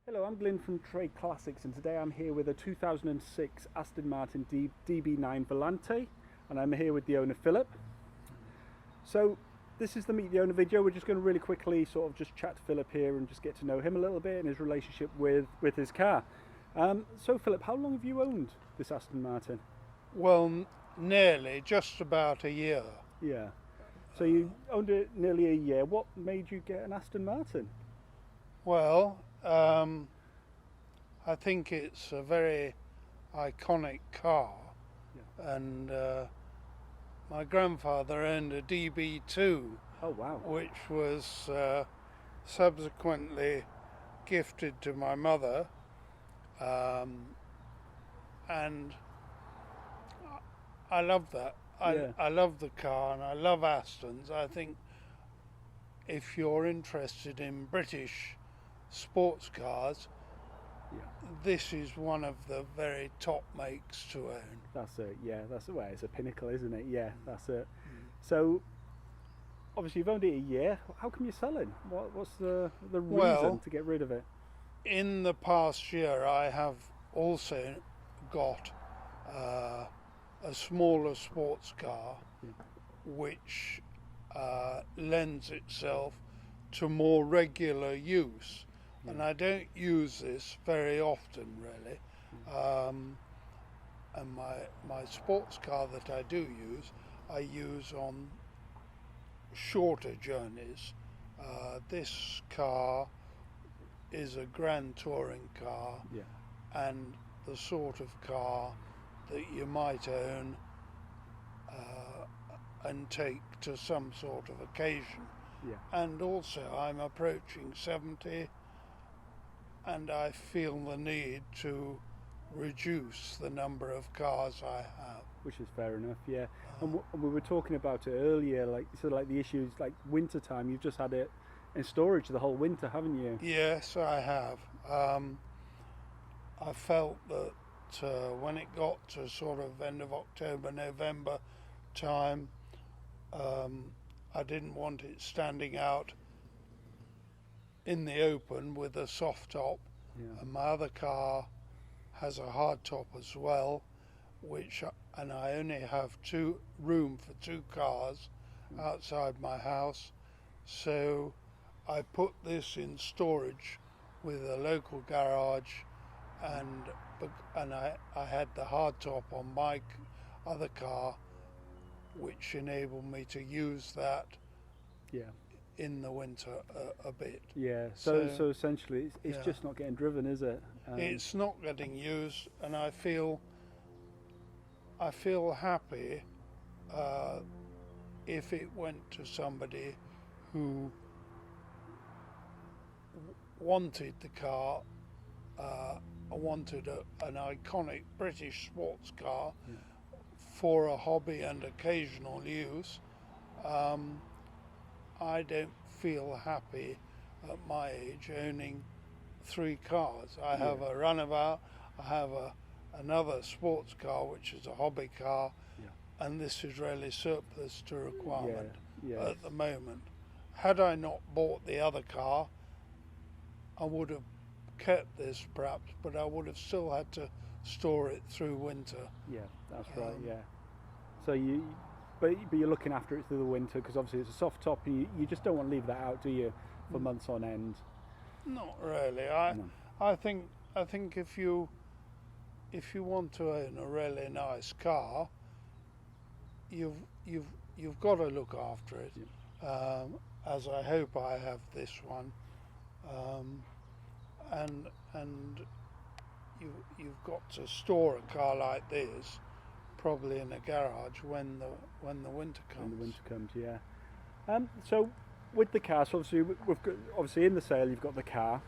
Hello, I'm Glyn from Trade Classics, and today I'm here with a 2006 Aston Martin DB9 Volante, and I'm here with the owner Philip. So this is the Meet the Owner video. We're just going to really quickly sort of just chat to Philip here and just get to know him a little bit and his relationship with his car. So Philip, how long have you owned this Aston Martin? Well, nearly, just about a year. Yeah. So you owned it nearly a year. What made you get an Aston Martin? Well, I think it's a very iconic car, Yeah. and my grandfather owned a DB2, Oh wow. which was subsequently gifted to my mother, and I love that. Yeah. I love the car, and I love Astons. I think if you're interested in British sports cars, Yeah. this is one of the very top makes to own. That's it. Yeah. That's the way. It's a pinnacle, isn't it? Yeah. That's it. So obviously you've owned it a year. How come you're selling? What's the reason Well, to get rid of it? in the past year, I have also got a smaller sports car, Yeah. which lends itself to more regular use. Yeah. And I don't use this very often, really. And my sports car that I use on shorter journeys. This car is a grand touring car, Yeah. and the sort of car that you might own and take to some sort of occasion. Yeah. And also, I'm approaching 70, and I feel the need to reduce the number of cars I have. Which is fair enough. Yeah. And we were talking about it earlier, like sort of like the issues, like winter time. You've just had it in storage the whole winter, haven't you? Yes, I have. I felt that when it got to sort of end of October, November time, I didn't want it standing out in the open with a soft top. Yeah. And my other car has a hard top as well, and I only have room for two cars outside my house, so I put this in storage with a local garage, and I had the hard top on my other car, which enabled me to use that Yeah. in the winter a bit. Yeah. So essentially, it's yeah. just not getting driven, is it? It's not getting used, and I feel happy if it went to somebody who wanted the car, wanted an iconic British sports car for a hobby and occasional use. I don't feel happy at my age owning three cars. I have a runabout, I have another sports car which is a hobby car, and this is really surplus to requirement at the moment. Had I not bought the other car, I would have kept this perhaps, but I would have still had to store it through winter. Yeah, that's right. Yeah. So but you're looking after it through the winter because obviously it's a soft top, and you just don't want to leave that out, do you, for months on end? Not really. No. I think if you want to own a really nice car, you've got to look after it. Yeah. As I hope I have this one, and you've got to store a car like this probably in a garage when the winter comes. When the winter comes, yeah. So with the car, so obviously we've got, obviously in the sale you've got the car.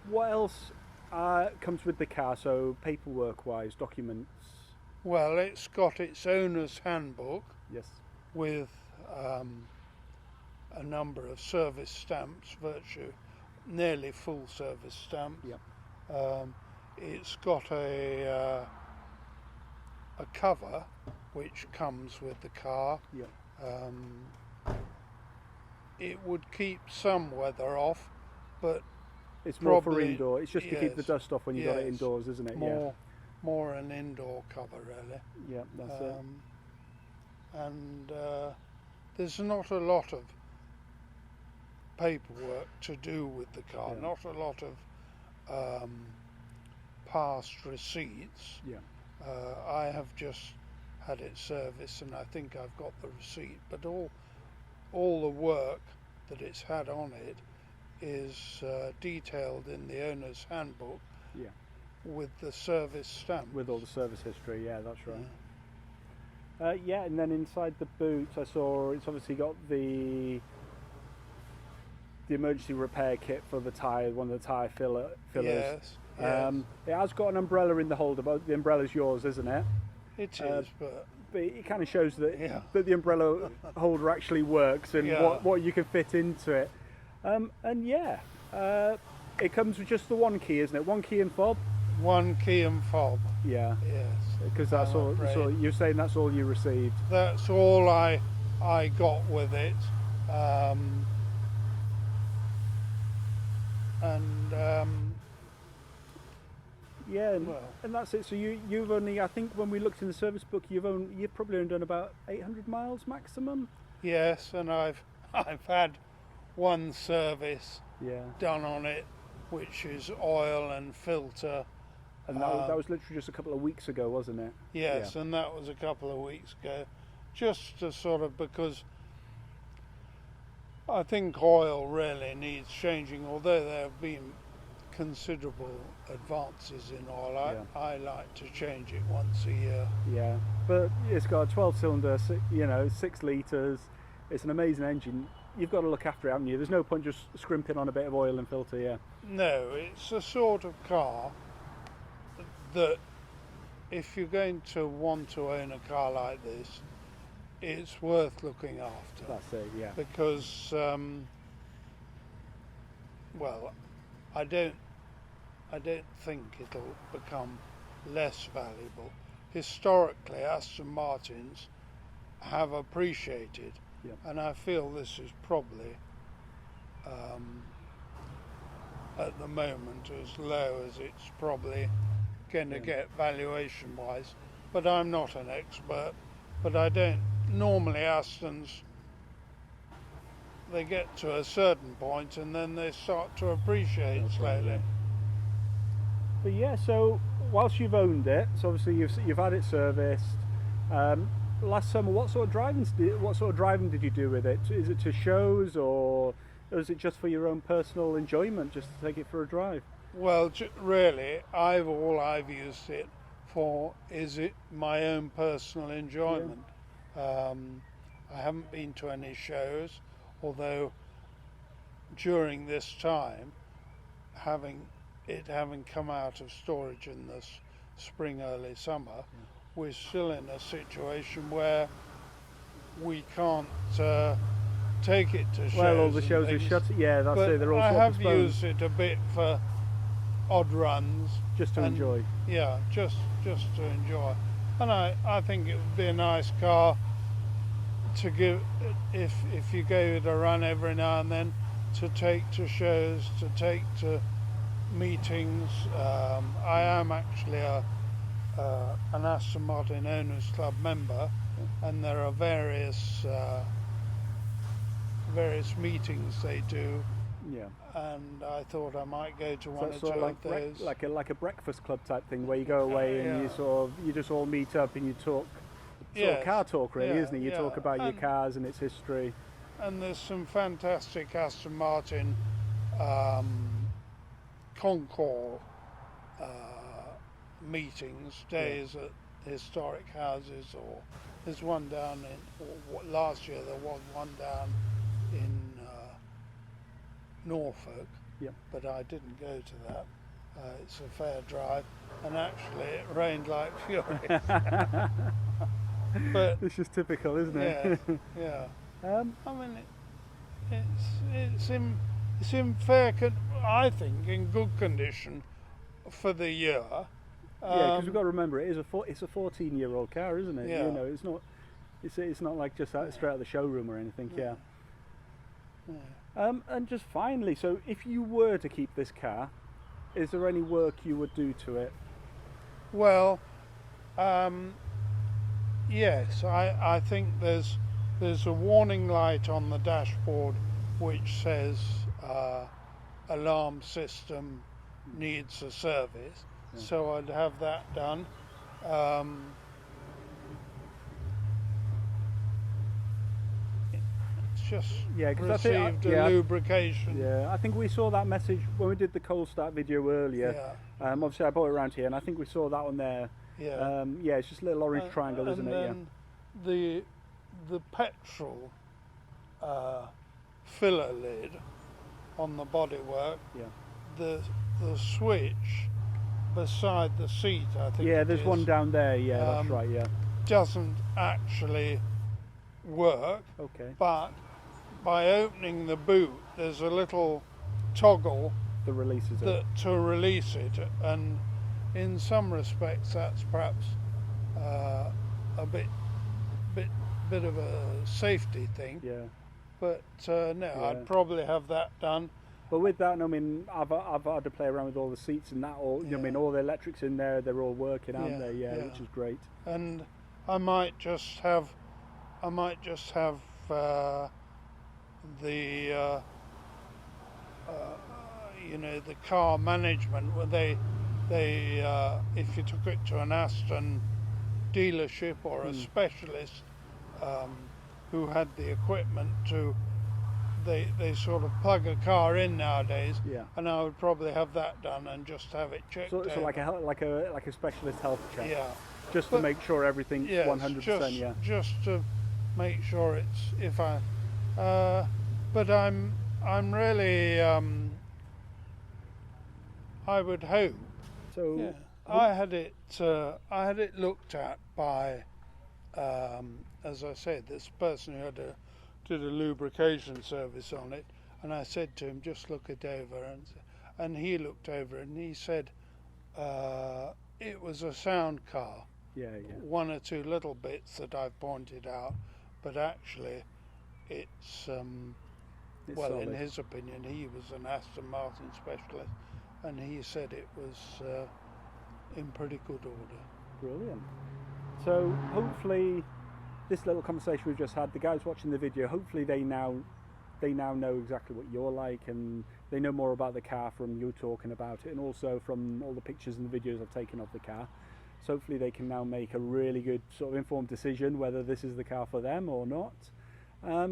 What else comes with the car? So paperwork-wise, documents. Well, it's got its owner's handbook. Yes. With a number of service stamps, nearly full service stamps. Yep. It's got a cover which comes with the car. Yep. It would keep some weather off, but It's more for Probably, indoor. It's just to keep the yes, dust off when you got it yes. indoors, isn't it? More an indoor cover, really. Yeah, that's it. And there's not a lot of paperwork to do with the car, Yeah. not a lot of past receipts. Yeah. I have just had it serviced, and I think I've got the receipt. But all the work that it's had on it is detailed in the owner's handbook. Yeah. With the service stamp. With all the service history, yeah, that's right. Yeah, and then inside the boot, I saw it's obviously got the emergency repair kit for the tyre, one of the tyre fillers. Yes. Yes. It has got an umbrella in the holder, but the umbrella's yours, isn't it? It is, but it kind of shows that Yeah. that the umbrella holder actually works and Yeah. what you can fit into it. And yeah, it comes with just the one key, isn't it? One key and fob. one key and fob. Yeah. Yes. Because that's I'm all. afraid. So you're saying that's all you received. That's all I got with it. Yeah, Well. and that's it. So you've only, I think, when we looked in the service book, you've probably only done about 800 miles maximum. Yes, and I've had one service Yeah. done on it, which is oil and filter. And that was literally just a couple of weeks ago, wasn't it? Yes, Yeah. and that was a couple of weeks ago, just to sort of, because I think oil really needs changing, although there have been considerable advances in oil. Yeah. I like to change it once a year. Yeah, but it's got a 12-cylinder, 6 litres. It's an amazing engine. You've got to look after it, haven't you? There's no point just scrimping on a bit of oil and filter, yeah. No, it's a sort of car that if you're going to want to own a car like this, it's worth looking after. That's it, yeah. Because, well, I don't think it'll become less valuable. Historically, Aston Martins have appreciated, Yeah. and I feel this is probably at the moment as low as it's probably going to get valuation wise. But I'm not an expert. But I don't normally Astons, they get to a certain point and then they start to appreciate That's right, slowly. yeah. But yeah, so whilst you've owned it, so obviously you've had it serviced. Last summer, what sort of driving did you do with it? Is it to shows, or is it just for your own personal enjoyment, just to take it for a drive? Well, really, all I've used it for is it my own personal enjoyment. I haven't been to any shows, although during this time, having come out of storage in the spring, early summer, we're still in a situation where we can't take it to shows. Well, all the and shows are things. shut. Yeah, that's But it. They're all I sort of have postponed. used it a bit for odd runs. Just to and- enjoy. Yeah, just to enjoy. And I think it would be a nice car to give, if you gave it a run every now and then, to take to shows, to take to meetings. I am actually an Aston Martin Owners Club member, and there are various meetings they do, Yeah. and I thought I might go to So one it's or sort two of of those. like a breakfast club type thing, where you go away and Yeah. you just all meet up and you talk. Sort Yes. of car talk, really, Yeah, isn't it? You yeah. talk about your And- cars and its history. And there's some fantastic Aston Martin concours meetings, days at historic houses, or there's one down last year there was one down in Norfolk, Yep. but I didn't go to that. It's a fair drive, and actually it rained like fury. But This is typical, isn't it? yeah. I mean, it's in fair, I think, in good condition for the year. Yeah, because we've got to remember it's a 14-year-old car, isn't it? Yeah. You know, it's not like just straight out of the showroom or anything. Yeah. And just finally, so if you were to keep this car, is there any work you would do to it? Well, yes, I think there's a warning light on the dashboard which says alarm system needs a service, so I'd have that done. It's just received a lubrication. Yeah, I think we saw that message when we did the cold start video earlier. Yeah. Obviously I bought it around here, and I think we saw that one there. Yeah. Yeah, it's just a little orange triangle, isn't it? And then the petrol filler lid on the bodywork. Yeah. The switch beside the seat, I think. Yeah, there's one down there. Yeah, that's right. Yeah. Doesn't actually work. Okay. But by opening the boot, there's a little toggle that releases it. To release it, and in some respects, that's perhaps a bit of a safety thing. Yeah. But no, I'd probably have that done. But with that, I mean, I've had to play around with all the seats and that. All I mean, all the electrics in there, they're all working, aren't they? Yeah, which is great. And I might just have the the car management, where they if you took it to an Aston dealership or a specialist who had the equipment to, they sort of plug a car in nowadays, and I would probably have that done and just have it checked. So like a specialist health check. Yeah. Just to make sure everything's 100%. Yeah. Just to make sure it's but I'm really I would hope. So I had it looked at by as I said, this person who did a lubrication service on it, and I said to him, just look it over, and he looked over it and he said it was a sound car. Yeah. One or two little bits that I've pointed out, but actually it's well, solid. In his opinion, he was an Aston Martin specialist, and he said it was in pretty good order. Brilliant. So hopefully this little conversation we've just had, the guys watching the video, hopefully they now know exactly what you're like, and they know more about the car from you talking about it, and also from all the pictures and the videos I've taken of the car. So hopefully they can now make a really good sort of informed decision whether this is the car for them or not.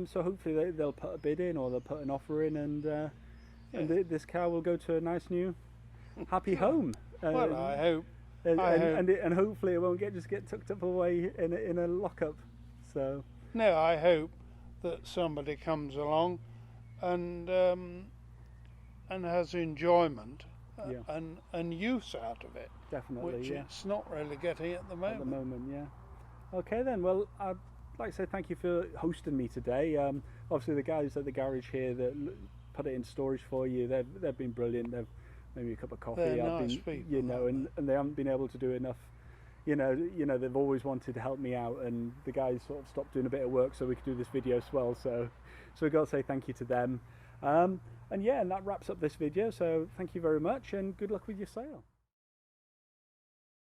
So hopefully they'll put a bid in, or they'll put an offer in, and this car will go to a nice new happy home. Well, I hope. And hopefully it won't just get tucked up away in a lockup. So no, I hope that somebody comes along and has enjoyment and use out of it. Definitely, which it's not really getting at the moment. At the moment, yeah. Okay then. Well, I'd like to say thank you for hosting me today. Obviously the guys at the garage here that put it in storage for you, they've been brilliant. They've made me a cup of coffee. They're nice people, and they haven't been able to do enough. You know, they've always wanted to help me out, and the guys sort of stopped doing a bit of work so we could do this video as well. So we've got to say thank you to them. And that wraps up this video. So thank you very much, and good luck with your sale.